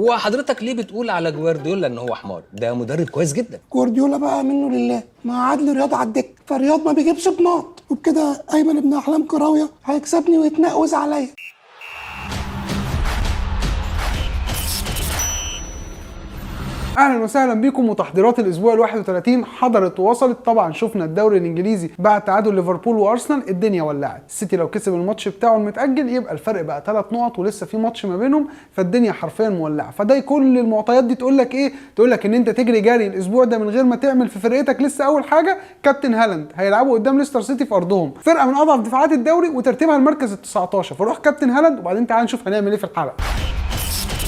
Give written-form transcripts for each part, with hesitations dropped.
هو حضرتك ليه بتقول على جوارديولا ان هو حمار؟ ده مدرب كويس جدا. جوارديولا بقى منه لله، مع عدل رياض على الدكه، فرياض ما بيجيبش بناط، وبكده ايمن ابن احلام كراويه هيكسبني ويتنقوز عليا. اهلا وسهلا بيكم. وتحضيرات الاسبوع ال 31 حضرت ووصلت. طبعا شفنا الدوري الانجليزي بعد تعادل ليفربول وارسنال الدنيا ولعت. السيتي لو كسب الماتش بتاعه المتاجل يبقى الفرق بقى 3 نقط ولسه في ماتش ما بينهم، فالدنيا حرفيا مولعه. فده كل المعطيات دي تقول لك ايه؟ تقول لك ان انت تجري جري الاسبوع ده من غير ما تعمل في فرقتك. لسه اول حاجه كابتن هالاند هيلعبوا قدام ليستر سيتي في ارضهم، فرقه من اضعف دفاعات الدوري وترتيبها المركز ال 19، فروح كابتن هالاند وبعدين تعال نشوف هنعمل ايه في الحلقه.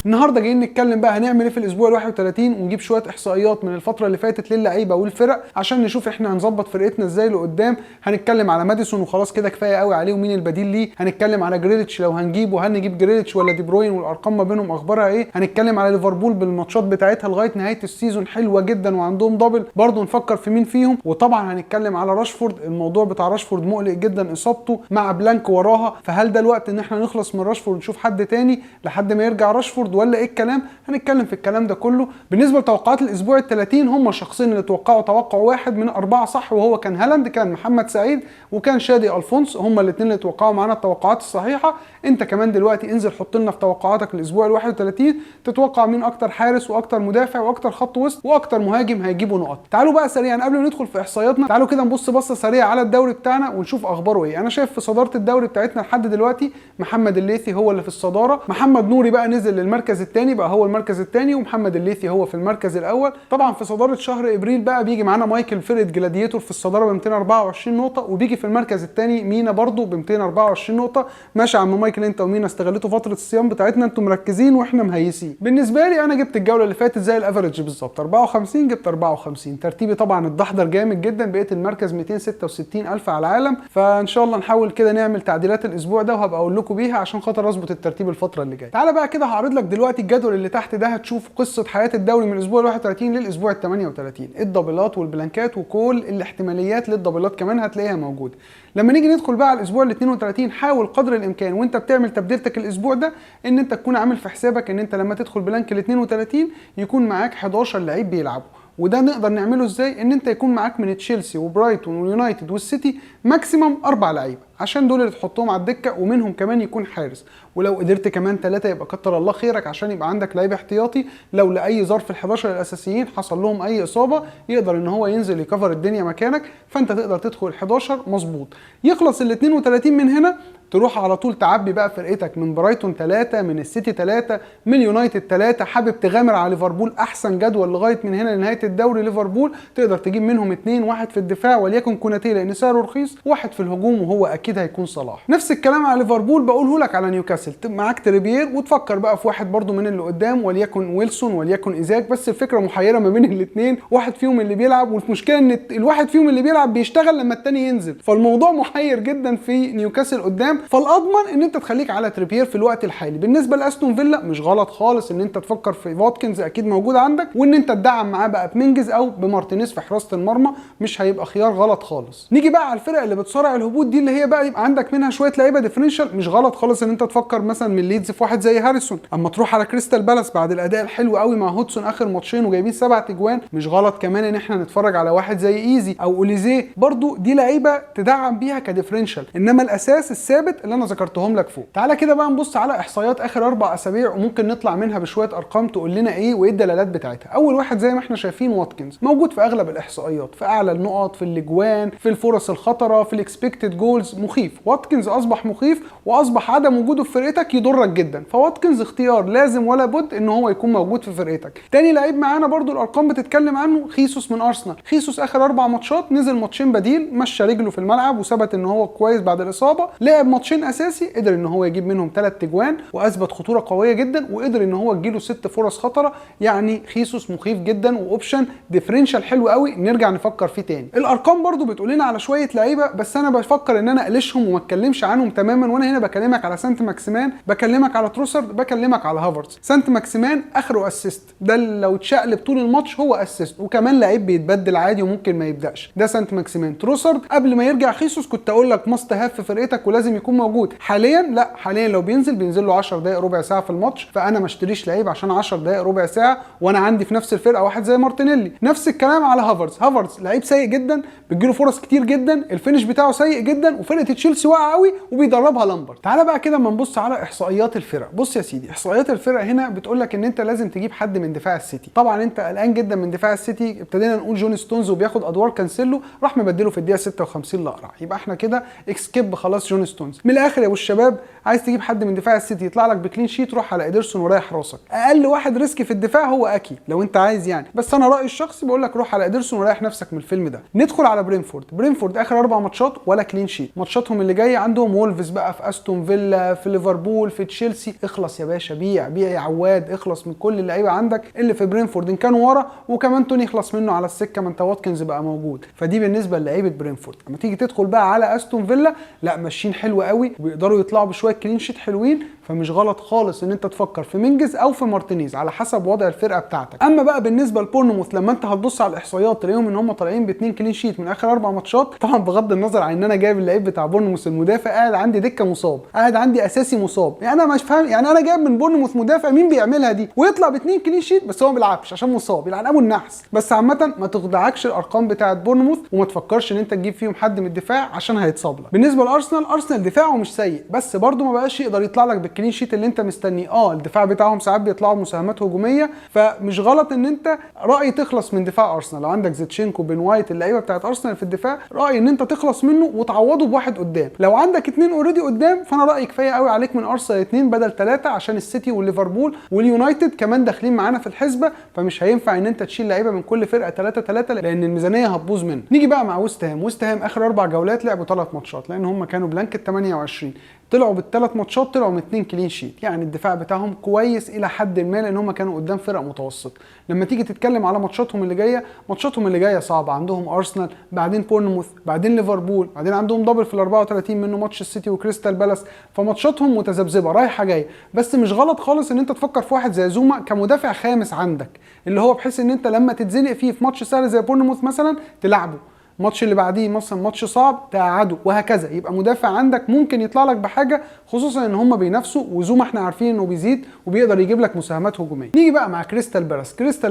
النهارده جايين نتكلم بقى هنعمل ايه في الاسبوع ال 31 ونجيب شويه احصائيات من الفتره اللي فاتت للعيبه والفرق عشان نشوف احنا هنظبط فرقتنا ازاي لقدام. هنتكلم على ماديسون وخلاص كده كفايه قوي عليه ومين البديل ليه. هنتكلم على جريليتش لو هنجيبه، هل نجيب جريليتش ولا دي بروين والارقام ما بينهم اخبارها ايه. هنتكلم على ليفربول بالماتشات بتاعتها لغايه نهايه السيزون حلوه جدا وعندهم دبل، برضه نفكر في مين فيهم. وطبعا هنتكلم على راشفورد، الموضوع بتاع راشفورد مقلق جدا اصابته مع بلانك وراها، فهل ده الوقت ان احنا نخلص من راشفورد ونشوف حد تاني لحد ما يرجع راشفورد ولا ايه الكلام؟ هنتكلم في الكلام ده كله. بالنسبه لتوقعات الاسبوع ال30 هم الشخصين اللي توقعوا توقع واحد من 4 صح، وهو كان هالاند، كان محمد سعيد وكان شادي الفونس، هم الاثنين اللي توقعوا معانا التوقعات الصحيحه. انت كمان دلوقتي انزل حط لنا في توقعاتك الاسبوع ال31 تتوقع مين اكتر حارس واكتر مدافع واكتر خط وسط واكتر مهاجم هيجيبوا نقط. تعالوا بقى سريعا قبل ما ندخل في احصائياتنا، تعالوا كده نبص بصه سريعه على الدوري بتاعنا ونشوف اخباره ايه. انا شايف في صداره الدوري بتاعتنا لحد دلوقتي محمد الليثي هو اللي في الصداره، محمد نوري بقى نزل للمركز الثاني بقى هو المركز الثاني، ومحمد الليثي هو في المركز الاول. طبعا في صداره شهر ابريل بقى بيجي معانا مايكل فرقه جلاديتور في الصداره ب 224 نقطه، وبيجي في المركز الثاني مينا برضو ب 224 نقطه. ماشي يا عم مايكل، انت ومينا استغلتوا فتره الصيام بتاعتنا، انتم مركزين واحنا مهيسين. بالنسبه لي انا جبت الجوله اللي فاتت زي الافرج بالظبط 54، جبت 54. ترتيبي طبعا اتدحضر جامد جدا، بقيت المركز 266,000 على العالم. فان شاء الله نحاول كده نعمل تعديلات الاسبوع ده وهبقى اقول لكم بيها عشان خاطر اظبط الترتيب الفتره اللي جايه. تعالى بقى كده هعرض لك دلوقتي الجدول اللي تحت ده، هتشوف قصه حياه الدوري من الاسبوع ال 31 للاسبوع ال 38، الدبلات والبلانكات وكل الاحتماليات للدبلات كمان هتلاقيها موجوده. لما نيجي ندخل بقى على الاسبوع ال 32 حاول قدر الامكان وانت بتعمل تبديلتك الاسبوع ده ان انت تكون عامل في حسابك ان انت لما تدخل بلانك ال 32 يكون معاك 11 لعيب بيلعبوا. وده نقدر نعمله ازاي؟ ان انت يكون معاك من تشيلسي وبرايتون واليونايتد والسيتي ماكسيمم 4 لعيبه، عشان دول اللي تحطهم على الدكه ومنهم كمان يكون حارس، ولو قدرت كمان 3 يبقى كتر الله خيرك عشان يبقى عندك لعيب احتياطي لو لاي ظرف ال11 الاساسيين حصل لهم اي اصابه يقدر ان هو ينزل يكفر الدنيا مكانك، فانت تقدر تدخل ال11 مظبوط. يخلص ال 32 من هنا تروح على طول تعبي بقى فرقتك من برايتون 3، من السيتي 3، من اليونايتد 3. حابب تغامر على ليفربول احسن جدول لغايه من هنا لنهايه الدوري ليفربول تقدر تجيب منهم 2، واحد في الدفاع وليكن كوناتي لان سعره رخيص، واحد في الهجوم وهو اكيد هيكون صلاح. نفس الكلام على ليفربول بقوله لك على نيوكاسل، معاك تريبير وتفكر بقى في واحد برده من اللي قدام وليكن ويلسون وليكن ايزاك، بس الفكره محيره ما بين الاثنين، واحد فيهم اللي بيلعب والمشكله ان الواحد فيهم اللي بيلعب بيشتغل لما الثاني ينزل، فالموضوع محير جدا في نيوكاسل قدام. فالاضمن ان انت تخليك على تريبير في الوقت الحالي. بالنسبه لاستون فيلا مش غلط خالص ان انت تفكر في واتكنز اكيد موجود عندك، وان انت تدعم معاه بقى بمنجز او بمارتينيز في حراسه المرمى مش هيبقى خيار غلط خالص. نيجي بقى على الفرق اللي بتصارع الهبوط دي اللي هي بقى يبقى عندك منها شويه لعيبه ديفرنشال، مش غلط خالص ان انت تفكر مثلا من ليدز في واحد زي هاريسون. اما تروح على كريستال بالاس بعد الاداء الحلو قوي مع هودسون اخر ماتشين وجايبين 7 اجوان، مش غلط كمان ان احنا نتفرج على واحد زي ايزي او اوليزيه، برضو دي لعيبه تدعم بيها كديفرنشال، انما الاساس الثابت اللي انا ذكرتهم لك فوق. تعالى كده بقى نبص على احصائيات اخر 4 اسابيع وممكن نطلع منها بشويه ارقام تقول لنا ايه وايه الدلالات بتاعتها. اول واحد زي ما احنا شايفين واتكنز موجود في اغلب الاحصائيات، في اعلى النقط، في الاجوان، في الفرص الخطره، في الاكسبكتد جولز. مخيف، واتكنز اصبح مخيف واصبح عدم وجوده في فرقتك يضرك جدا، فواتكنز اختيار لازم ولا بد ان هو يكون موجود في فرقتك. تاني لعيب معانا برضو الارقام بتتكلم عنه خيسوس من ارسنال. خيسوس اخر 4 ماتشات نزل ماتشين بديل، مشى رجله في الملعب وثبت ان هو كويس بعد الاصابه، لعب ماتشين اساسي قدر ان هو يجيب منهم 3 اجوان واثبت خطوره قويه جدا، وقدر ان هو تجيله 6 فرص خطره. يعني خيسوس مخيف جدا واوبشن ديفرنشال حلو قوي نرجع نفكر فيه تاني. الارقام برضو بتقول لنا على شويه لعيبه بس انا بفكر ان انا اقلشهم وما اتكلمش عنهم تماما، وانا هنا بكلمك على سانت ماكسيمان، بكلمك على تروسارد، بكلمك على هافرتز. سانت ماكسيمان اخره اسيست، ده لو اتشقلب طول الماتش هو اسيست، وكمان لعيب بيتبدل عادي وممكن ما يبداش، ده سانت ماكسيمان. تروسارد قبل ما يرجع خيسوس كنت اقول لك ماست هاف في فرقتك ولازم يكون موجود. حاليا لا، حاليا لو بينزل له 10 دقائق ربع ساعه في الماتش، فانا ما اشتريش لعيب عشان 10 دقائق ربع ساعه وانا عندي في نفس الفرقه واحد زي مارتينيلي. نفس الكلام على هافرز لعيب سيء جدا، بتجيله فرص كتير جدا، الفينش بتاعه سيء جدا، وفرقه تشيلسي واقعه قوي وبيدربها لامبرد. تعالى بقى كده اما نبص على احصائيات الفرق. بص يا سيدي، احصائيات الفرق هنا بتقول لك ان انت لازم تجيب حد من دفاع السيتي. طبعا انت قلقان جدا من دفاع السيتي، ابتدينا نقول جون ستونز وبياخد ادوار كانسيلو، راح مبدله في الدقيقه 56 لاقرع، يبقى احنا كده اكسكيب خلاص جون ستونز. من الاخر يا ابو الشباب، عايز تجيب حد من دفاع السيتي يطلع لك بكلين شيت، روح على ادرسون وريح راسك. اقل واحد ريسك في الدفاع هو اكي لو انت عايز يعني، بس انا رايي الشخصي بقول لك روح على ادرسون وريح نفسك من الفيلم ده. ندخل على برينفورد اخر 4 ماتشات ولا كلين شيت. ماتشاتهم اللي جايه عندهم وولفز بقى، في استون فيلا، في ليفربول، في تشيلسي. اخلص يا باشا، بيع يا عواد، اخلص من كل اللعيبه عندك اللي في برينفورد ان كانوا ورا، وكمان توني يخلص منه على السكه، ما انت واتكنز بقى موجود. فدي بالنسبه للعيبه برينفورد. اما تيجي تدخل بقى على استون فيلا، لا ماشيين حلو قوي وبيقدروا يطلعوا بشويه كلين شيت حلوين، فمش غلط خالص ان انت تفكر في مينجز او في مارتينيز على حسب وضع الفرقه بتاعتك. اما بقى بالنسبه لبورنموث، لما انت هتبص على الاحصائيات تلاقيهم ان هم طالعين ب2 كلين شيت من اخر 4 ماتشات. طبعا بغض النظر عن ان انا جايب اللعيب بتاع بورنموث المدافع قاعد عندي دكه مصاب، قاعد عندي اساسي مصاب، يعني انا مش فاهم، يعني انا جايب من بورنموث مدافع مين بيعملها دي ويطلع ب2 كلين شيت بس هو ما بيلعبش عشان مصاب، يلعن ابو النحس. بس عامه ما تخدعكش الارقام بتاعه بورنموث، وما تفكرش ان انت تجيب فيهم حد من الدفاع عشان هيتصاب لك. بالنسبه لارسنال، ارسنال دفاعه مش سيء، بس برده ما بقاش يقدر يطلع لك بالكلين شيت اللي انت مستنيه. الدفاع بتاعهم ساعات بيطلعوا مساهمات هجوميه، فمش غلط ان انت رايي تخلص من دفاع ارسنال. لو عندك زيتشينكو، بن وايت، اللعيبه بتاعت ارسنال في الدفاع، رايي ان انت تخلص منه وتعوضه بواحد قدام. لو عندك 2 اوريدي قدام، فانا رايي كفايه قوي عليك من ارسنال 2 بدل 3، عشان السيتي والليفربول واليونايتد كمان داخلين معانا في الحسبه، فمش هينفع ان انت تشيل لعيبه من كل فرقه 3 لان الميزانيه هتبوظ منك. نيجي بقى مع ويست هام اخر 4 جولات لعبوا 3 ماتشات، لان هم كانوا بلانك 28، طلعوا بال3 ماتشات طلعوا من 2 كلين شيت. يعني الدفاع بتاعهم كويس الى حد ما، لان هم كانوا قدام فرق متوسط. لما تيجي تتكلم على ماتشاتهم اللي جايه صعبه. عندهم ارسنال، بعدين بورنموث، بعدين ليفربول، بعدين عندهم دبل في ال34 منه ماتش السيتي وكريستال بالاس، فماتشاتهم متذبذبه رايحه جايه. بس مش غلط خالص ان انت تفكر في واحد زي زوما كمدافع خامس عندك، اللي هو بحيث ان انت لما تتزنق فيه في ماتش سهل زي بورنموث مثلا تلعبه، الماتش اللي بعديه مثلا ماتش صعب تقعده، وهكذا. يبقى مدافع عندك ممكن يطلع لك بحاجه، خصوصا ان هم بينافسوا، وزوما احنا عارفين انه بيزيد وبيقدر يجيب لك مساهمات هجوميه. نيجي بقى مع كريستال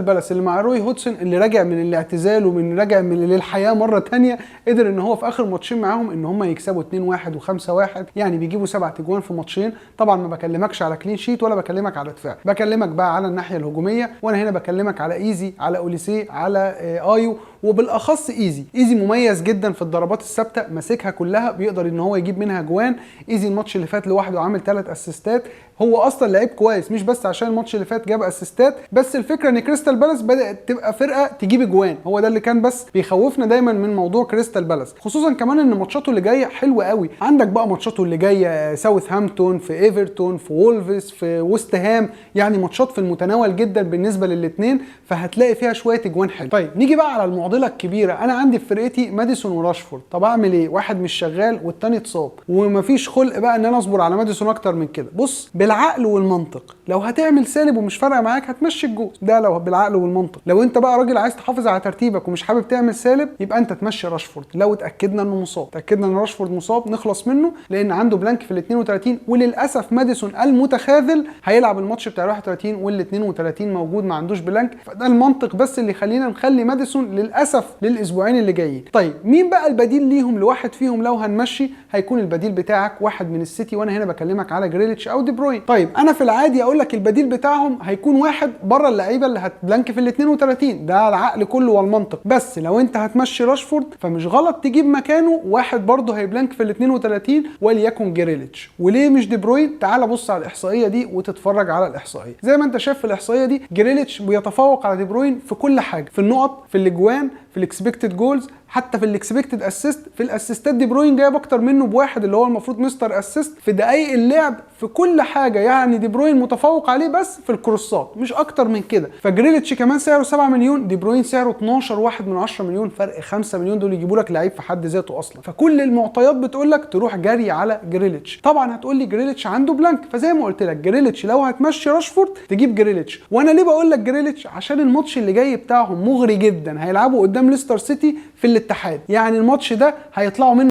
بالاس اللي مع روي هودسون، اللي راجع من الاعتزال ومن راجع من للحياه مره ثانيه، قدر ان هو في اخر ماتشين معاهم ان هم يكسبوا 2-1 و5-1، يعني بيجيبوا 7 اجوان في ماتشين. طبعا ما بكلمكش على كلين شيت ولا بكلمك على دفاع، بكلمك بقى على الناحيه الهجوميه، وانا هنا بكلمك على ايزي، على اوليسي، على ايو، وبالاخص ايزي مميز جدا في الضربات الثابته، ماسكها كلها بيقدر ان هو يجيب منها جوان. ايزي الماتش اللي فات لوحده عامل 3 اسيستات، هو اصلا لعيب كويس، مش بس عشان الماتش اللي فات جاب اسيستات، بس الفكره ان كريستال بالاس بدات تبقى فرقه تجيب اجوان، هو ده اللي كان بس بيخوفنا دايما من موضوع كريستال بالاس، خصوصا كمان ان ماتشاته اللي جايه حلوه قوي. عندك بقى ماتشاته اللي جايه ساوثهامبتون، في ايفرتون، في وولفز، في ويست هام، يعني ماتشات في المتناول جدا بالنسبه للاثنين، فهتلاقي فيها شويه اجوان حلو. طيب نيجي بقى على المعضله الكبيره. انا عندي في فرقتي ماديسون وراشفورد، طب اعمل ايه؟ واحد مش شغال والتاني اتصاب، ومفيش خلق بقى ان انا اصبر على ماديسون اكتر من كده. بص، بالعقل والمنطق، لو هتعمل سالب ومش فارقه معاك هتمشي الجوز ده، لو بالعقل والمنطق. لو انت بقى راجل عايز تحافظ على ترتيبك ومش حابب تعمل سالب، يبقى انت تمشي راشفورد. لو اتاكدنا انه مصاب، اتاكدنا ان راشفورد مصاب، نخلص منه، لان عنده بلانك في ال32، وللاسف ماديسون المتخاذل هيلعب الماتش بتاع 31 وال32 موجود ما عندوش بلانك، فده المنطق بس اللي يخلينا نخلي ماديسون للاسف للاسبوعين اللي جايين. طيب مين بقى البديل ليهم؟ لواحد فيهم لو هنمشي هيكون البديل بتاعك واحد من السيتي، وانا هنا بكلمك على جريليتش او دي بروين. طيب انا في العادي اقول لك البديل بتاعهم هيكون واحد بره اللعيبه اللي هتبلانك في ال32، ده العقل كله والمنطق. بس لو انت هتمشي راشفورد فمش غلط تجيب مكانه واحد برضه هيبلانك في ال32 وليكن جريليتش. وليه مش دي بروين؟ تعال بص على الاحصائيه دي وتتفرج على الاحصائيه. زي ما انت شايف في الاحصائيه دي، جريليتش بيتفوق على دي بروين في كل حاجه، في النقط، في الاجوان، في الاكسبكتد جولز، حتى في الاكسبكتد اسيست. في الاسيستات دي بروين جايب اكتر منه بواحد، اللي هو المفروض مستر اسيست. في دقائق اللعب، في كل حاجه، يعني دي بروين متفوق عليه بس في الكروسات، مش اكتر من كده. فجريليتش كمان سعره 7 مليون، دي بروين سعره 12.1 مليون، فرق 5 مليون دول يجيبوا لك لعيب في حد ذاته اصلا. فكل المعطيات بتقول لك تروح جري على جريليتش. طبعا هتقول لي جريليتش عنده بلانك، فزي ما قلت لك جريليتش لو هتمشي راشفورد تجيب جريليتش. وانا ليه بقول لك جريليتش؟ عشان الماتش اللي جاي بتاعهم مغري جدا، هيلعبوا قدام ليستر سيتي في الاتحاد، يعني الماتش ده هيطلعوا منه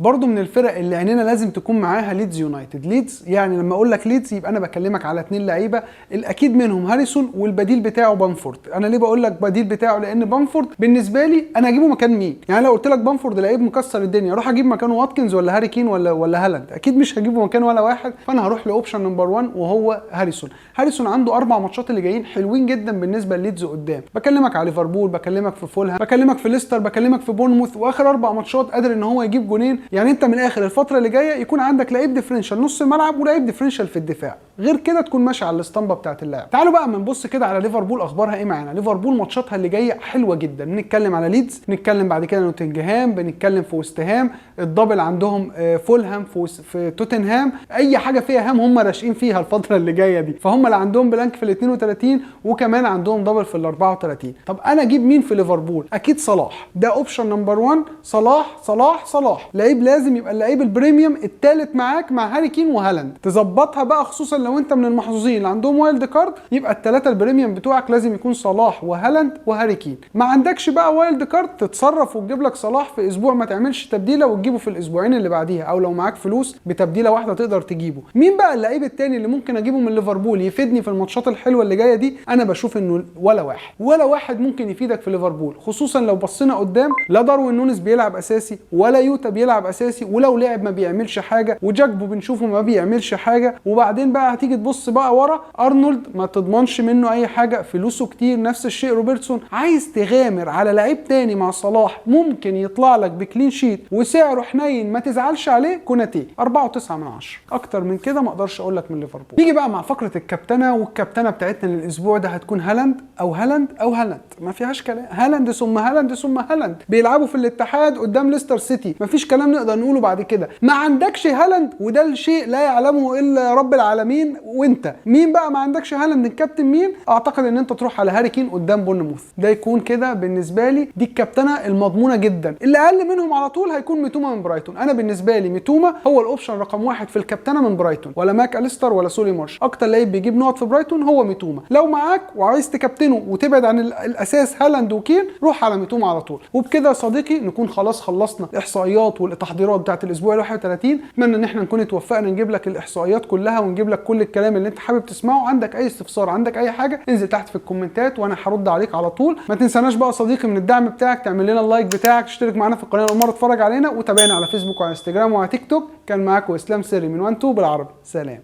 برضو من الفرق اللي عينينا لازم تكون معاها ليدز يونايتد. ليدز يعني لما اقول لك ليدز يبقى انا بكلمك على 2 لعيبه، الاكيد منهم هاريسون والبديل بتاعه بامفورد. انا ليه بقول لك بديل بتاعه؟ لان بامفورد بالنسبه لي انا اجيبه مكان مين؟ يعني لو قلت لك بامفورد لعيب مكسر الدنيا، اروح اجيب مكانه واتكنز ولا هاري كين ولا هالاند؟ اكيد مش هجيبه مكان ولا واحد، فانا هروح لاوبشن نمبر 1 وهو هاريسون. هاريسون عنده 4 ماتشات اللي جايين حلوين جدا بالنسبه لليدز قدام. بكلمك على ليفربول، بكلمك في فولهام، بكلمك في ليستر، بكلمك في بورنموث، واخر 4 ماتشات قادر ان هو يجيب جونين. يعني انت من الاخر الفتره اللي جايه يكون عندك لعيب ديفرنشال نص الملعب ولعيب ديفرنشال في الدفاع، غير كده تكون ماشي على الاسطمبه بتاعت اللاعب. تعالوا بقى نبص كده على ليفربول اخبارها ايه معانا. ليفربول ماتشاتها اللي جايه حلوه جدا. بنتكلم على ليدز، نتكلم بعد كده نوتنجهام، بنتكلم في وست هام، الدبل عندهم فولهام في توتنهام، اي حاجه فيها هام هم راشقين فيها الفتره اللي جايه دي، فهم اللي عندهم بلانك في ال 32 وكمان عندهم دبل في ال 34. طب انا اجيب مين في ليفربول؟ اكيد صلاح، ده اوبشن نمبر 1. صلاح لعيب لازم يبقى اللعيب البريميوم الثالث معاك مع هاري كين وهالاند. تظبطها بقى خصوصا لو انت من المحظوظين اللي عندهم وايلد كارد، يبقى الثلاثه البريميوم بتوعك لازم يكون صلاح وهالاند وهاري كين. ما عندكش بقى وايلد كارد، تتصرف وتجيب لك صلاح في اسبوع، ما تعملش تبديله وتجيبه في الاسبوعين اللي بعديها، او لو معاك فلوس بتبديله واحده تقدر تجيبه. مين بقى اللعيب الثاني اللي ممكن اجيبه من ليفربول يفيدني في الماتشات الحلوه اللي جايه دي؟ انا بشوف انه ولا واحد ممكن يفيدك في ليفربول، خصوصا لو بصينا قدام لا داروين نونيز بيلعب اساسي ولا يوتا بيلعب اساسي، ولو لعب ما بيعملش حاجه، وجاكبو بنشوفه ما بيعملش حاجه. وبعدين بقى هتيجي تبص بقى ورا، ارنولد ما تضمنش منه اي حاجه، فلوسه كتير، نفس الشيء روبرتسون. عايز تغامر على لعيب تاني مع صلاح ممكن يطلع لك بكلين شيت وسعره حنين ما تزعلش عليه، كوناتي 4.9، اكتر من كده ما اقدرش اقول لك من ليفربول. نيجي بقى مع فقره الكابتنه، والكابتنه بتاعتنا للاسبوع ده هتكون هالاند او هالاند او هالاند، ما فيهاش كلام. هالاند ثم هالاند ثم هالاند. بيلعبوا في الاتحاد قدام ليستر سيتي، ما فيش كلام نقدر نقوله بعد كده. ما عندكش هالاند، وده الشيء لا يعلمه الا رب العالمين. وانت مين بقى ما عندكش هالاند؟ الكابتن مين؟ اعتقد ان انت تروح على هاري كين قدام بورنموث. ده يكون كده بالنسبه لي دي الكابتنه المضمونه جدا. اللي اقل منهم على طول هيكون ميتوما من برايتون. انا بالنسبه لي ميتوما هو الاوبشن رقم 1 في الكابتنه من برايتون، ولا ماك اليستر ولا سولي مارش. اكتر لعيب بيجيب نقط في برايتون هو ميتوما. لو معاك وعايز تكابتنه وتبعد عن الاساس هالاند وكين، روح على ميتوما على طول. وبكده يا صديقي نكون خلاص خلصنا الاحصائيات والتحضيرات بتاعت الاسبوع ال 31. اتمنى ان احنا نكون اتوفقنا نجيب لك الاحصائيات كلها ونجيب لك كل الكلام اللي انت حابب تسمعه. عندك اي استفسار، عندك اي حاجه، انزل تحت في الكومنتات وانا هرد عليك على طول. ما تنساناش بقى صديقي من الدعم بتاعك تعمل لنا اللايك بتاعك، تشترك معانا في القناه لو مره تتفرج علينا، وتابعنا على فيسبوك وعلى انستجرام وعلى تيك توك. كان معاكم اسلام سري من 1 2 بالعربي. سلام.